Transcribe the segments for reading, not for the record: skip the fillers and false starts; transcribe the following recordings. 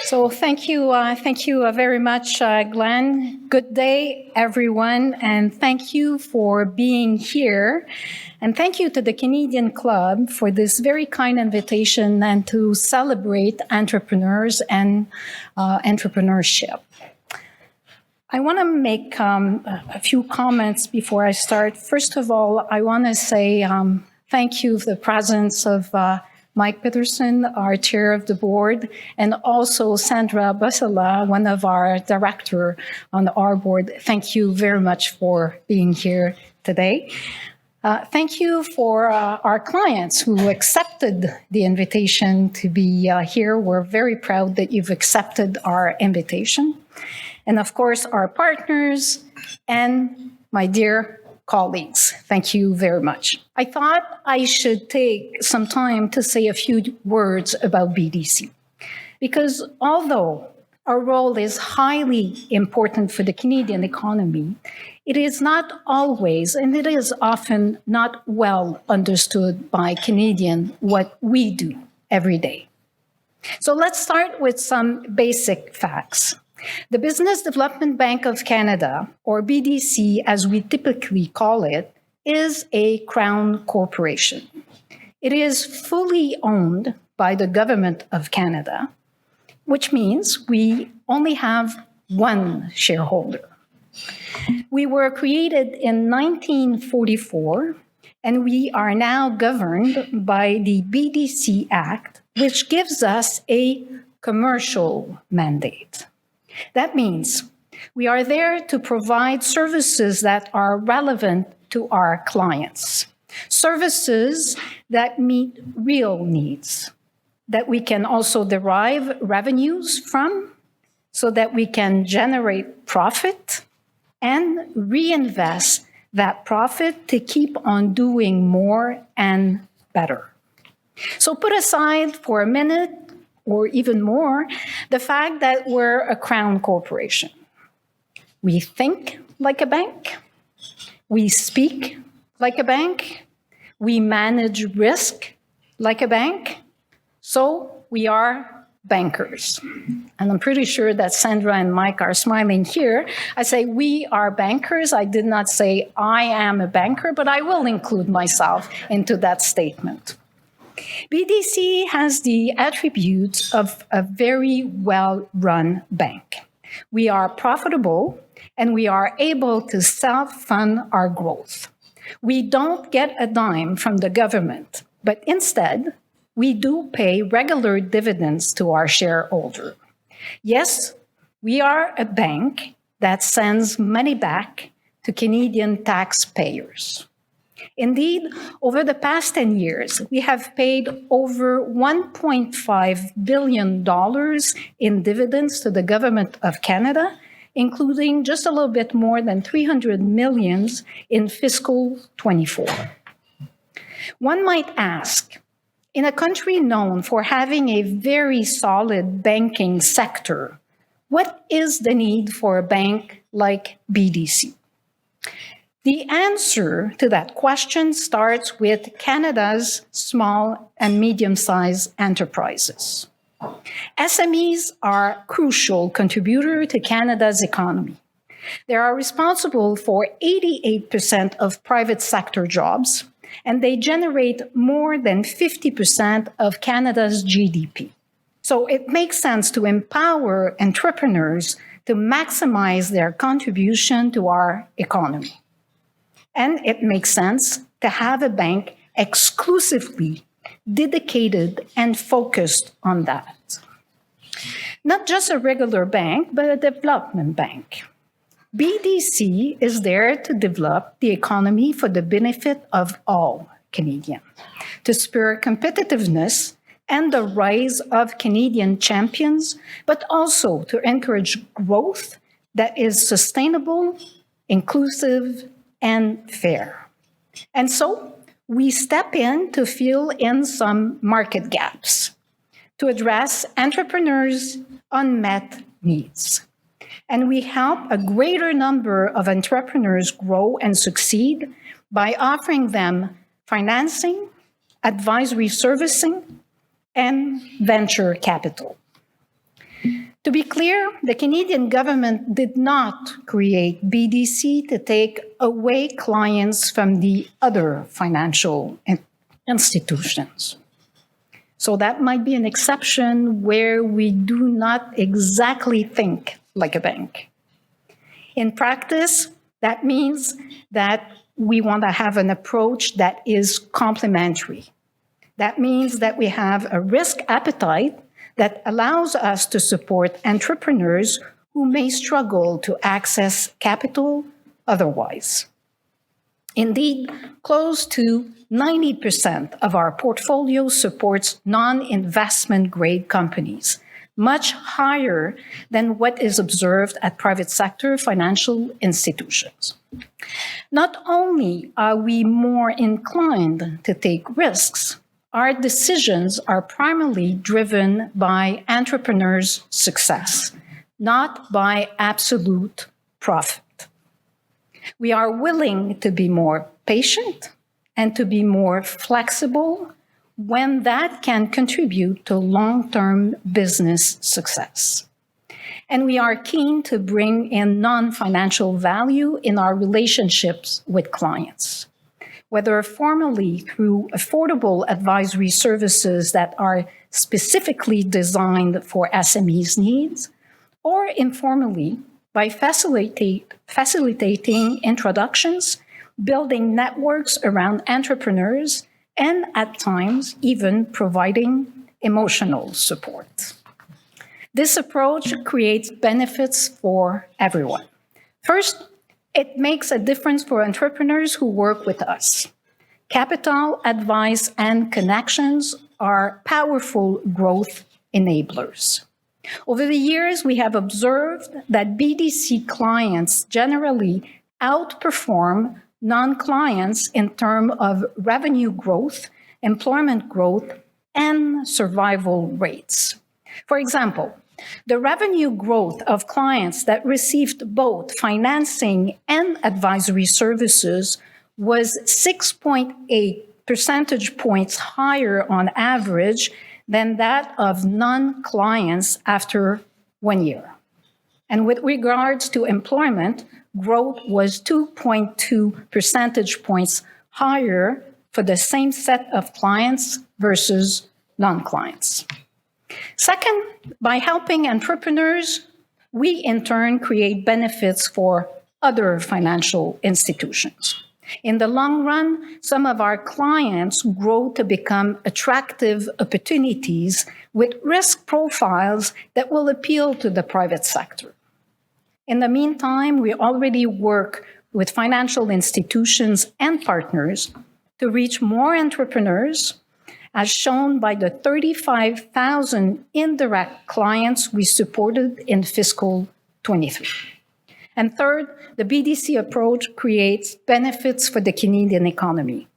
So thank you very much, Glenn. Good day, everyone, and thank you for being here. And thank you to the Canadian Club for this very kind invitation and to celebrate entrepreneurs and entrepreneurship. I want to make a few comments before I start. First of all, I want to say thank you for the presence of Mike Peterson, our chair of the board, and also Sandra Basala, one of our director on our board. Thank you very much for being here today. Thank you for our clients who accepted the invitation to be here. We're very proud that you've accepted our invitation. And of course, our partners and my dear colleagues, thank you very much. I thought I should take some time to say a few words about BDC, because although our role is highly important for the Canadian economy, it is not always, and it is often not well understood by Canadians what we do every day. So let's start with some basic facts. The Business Development Bank of Canada, or BDC as we typically call it, is a Crown corporation. It is fully owned by the Government of Canada, which means we only have one shareholder. We were created in 1944, and we are now governed by the BDC Act, which gives us a commercial mandate. That means we are there to provide services that are relevant to our clients, services that meet real needs, that we can also derive revenues from so that we can generate profit and reinvest that profit to keep on doing more and better. So put aside for a minute or even more, the fact that we're a Crown corporation. We think like a bank, we speak like a bank, we manage risk like a bank, so we are bankers. And I'm pretty sure that Sandra and Mike are smiling here. I say we are bankers. I did not say I am a banker, but I will include myself into that statement. BDC has the attributes of a very well-run bank. We are profitable and we are able to self-fund our growth. We don't get a dime from the government, but instead, we do pay regular dividends to our shareholder. Yes, we are a bank that sends money back to Canadian taxpayers. Indeed, over the past 10 years, we have paid over $1.5 billion in dividends to the Government of Canada, including just a little bit more than $300 million in fiscal 24. One might ask, in a country known for having a very solid banking sector, what is the need for a bank like BDC? The answer to that question starts with Canada's small and medium-sized enterprises. SMEs are a crucial contributor to Canada's economy. They are responsible for 88% of private sector jobs, and they generate more than 50% of Canada's GDP. So it makes sense to empower entrepreneurs to maximize their contribution to our economy. And it makes sense to have a bank exclusively dedicated and focused on that. Not just a regular bank, but a development bank. BDC is there to develop the economy for the benefit of all Canadians, to spur competitiveness and the rise of Canadian champions, but also to encourage growth that is sustainable, inclusive, and fair. And so we step in to fill in some market gaps, to address entrepreneurs' unmet needs. And we help a greater number of entrepreneurs grow and succeed by offering them financing, advisory servicing, and venture capital. To be clear, the Canadian government did not create BDC to take away clients from the other financial institutions. So that might be an exception where we do not exactly think like a bank. In practice, that means that we want to have an approach that is complementary. That means that we have a risk appetite that allows us to support entrepreneurs who may struggle to access capital otherwise. Indeed, close to 90% of our portfolio supports non-investment grade companies, much higher than what is observed at private sector financial institutions. Not only are we more inclined to take risks, our decisions are primarily driven by entrepreneurs' success, not by absolute profit. We are willing to be more patient and to be more flexible when that can contribute to long-term business success. And we are keen to bring in non-financial value in our relationships with clients, whether formally through affordable advisory services that are specifically designed for SMEs' needs, or informally by facilitating introductions, building networks around entrepreneurs, and at times even providing emotional support. This approach creates benefits for everyone. First, it makes a difference for entrepreneurs who work with us. Capital, advice, and connections are powerful growth enablers. Over the years, we have observed that BDC clients generally outperform non-clients in terms of revenue growth, employment growth, and survival rates. For example, the revenue growth of clients that received both financing and advisory services was 6.8 percentage points higher on average than that of non-clients after 1 year. And with regards to employment, growth was 2.2 percentage points higher for the same set of clients versus non-clients. Second, by helping entrepreneurs, we in turn create benefits for other financial institutions. In the long run, some of our clients grow to become attractive opportunities with risk profiles that will appeal to the private sector. In the meantime, we already work with financial institutions and partners to reach more entrepreneurs, as shown by the 35,000 indirect clients we supported in fiscal 23. And third, the BDC approach creates benefits for the Canadian economy.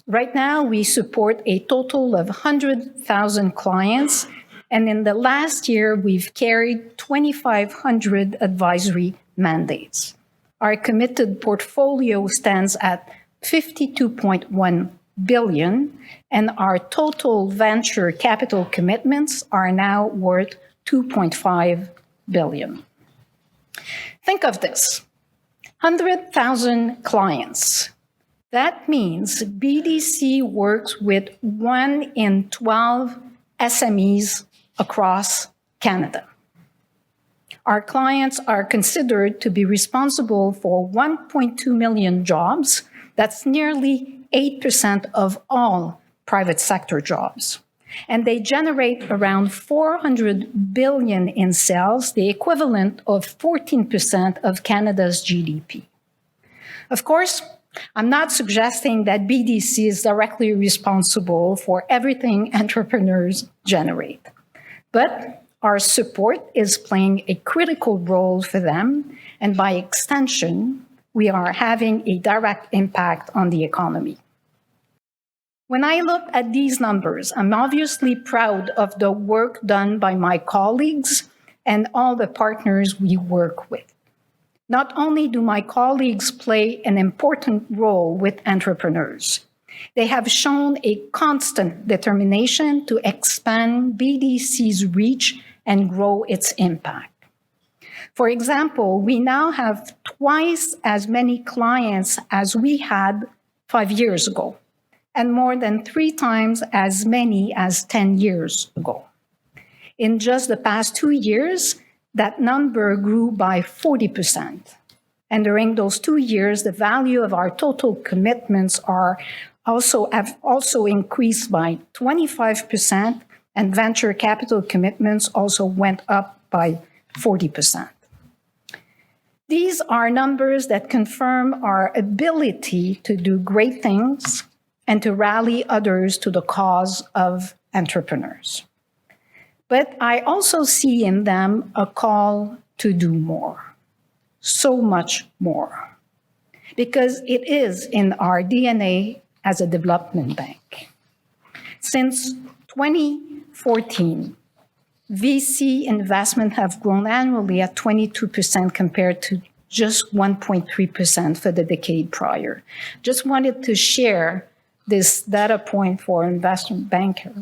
Right now, we support a total of 100,000 clients, and in the last year, we've carried 2,500 advisory mandates. Our committed portfolio stands at $52.1 billion, and our total venture capital commitments are now worth $2.5 billion. Think of this, 100,000 clients. That means BDC works with 1 in 12 SMEs across Canada. Our clients are considered to be responsible for 1.2 million jobs. That's nearly 8% of all private sector jobs. And they generate around $400 billion in sales, the equivalent of 14% of Canada's GDP. Of course, I'm not suggesting that BDC is directly responsible for everything entrepreneurs generate, but our support is playing a critical role for them, and by extension, we are having a direct impact on the economy. When I look at these numbers, I'm obviously proud of the work done by my colleagues and all the partners we work with. Not only do my colleagues play an important role with entrepreneurs, They have shown a constant determination to expand BDC's reach and grow its impact. For example, we now have twice as many clients as we had 5 years ago, and more than 3 times as many as 10 years ago. In just the past 2 years, that number grew by 40%. And during those 2 years, the value of our total commitments have also increased by 25%, and venture capital commitments also went up by 40%. These are numbers that confirm our ability to do great things and to rally others to the cause of entrepreneurs. But I also see in them a call to do more, so much more, because it is in our DNA as a development bank. Since 2014, VC investment have grown annually at 22% compared to just 1.3% for the decade prior. Just wanted to share this data point for investment banker.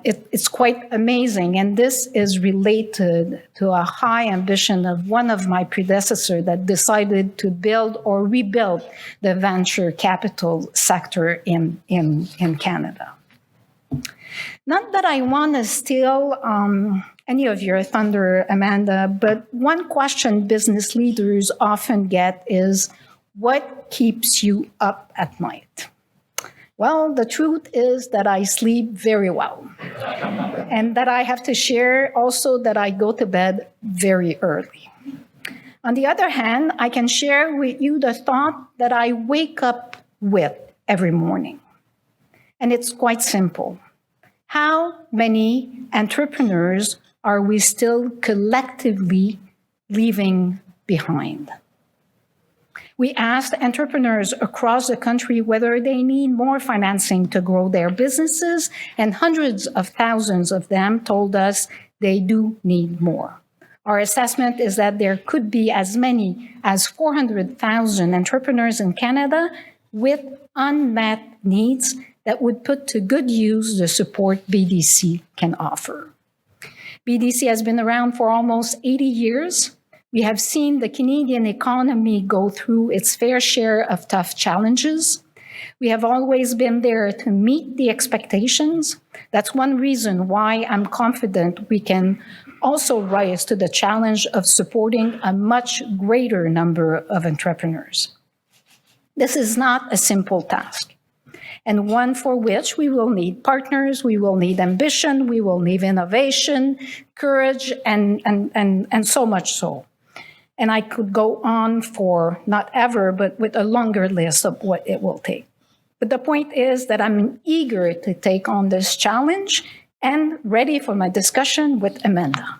It's quite amazing, and this is related to a high ambition of one of my predecessors that decided to build or rebuild the venture capital sector in Canada. Not that I want to steal any of your thunder, Amanda, but one question business leaders often get is, what keeps you up at night? Well, the truth is that I sleep very well, and that I have to share also that I go to bed very early. On the other hand, I can share with you the thought that I wake up with every morning. And it's quite simple. How many entrepreneurs are we still collectively leaving behind? We asked entrepreneurs across the country whether they need more financing to grow their businesses, and hundreds of thousands of them told us they do need more. Our assessment is that there could be as many as 400,000 entrepreneurs in Canada with unmet needs that would put to good use the support BDC can offer. BDC has been around for almost 80 years. We have seen the Canadian economy go through its fair share of tough challenges. We have always been there to meet the expectations. That's one reason why I'm confident we can also rise to the challenge of supporting a much greater number of entrepreneurs. This is not a simple task, and one for which we will need partners, we will need ambition, we will need innovation, courage, and so much so. And I could go on for not ever, but with a longer list of what it will take. But the point is that I'm eager to take on this challenge and ready for my discussion with Amanda.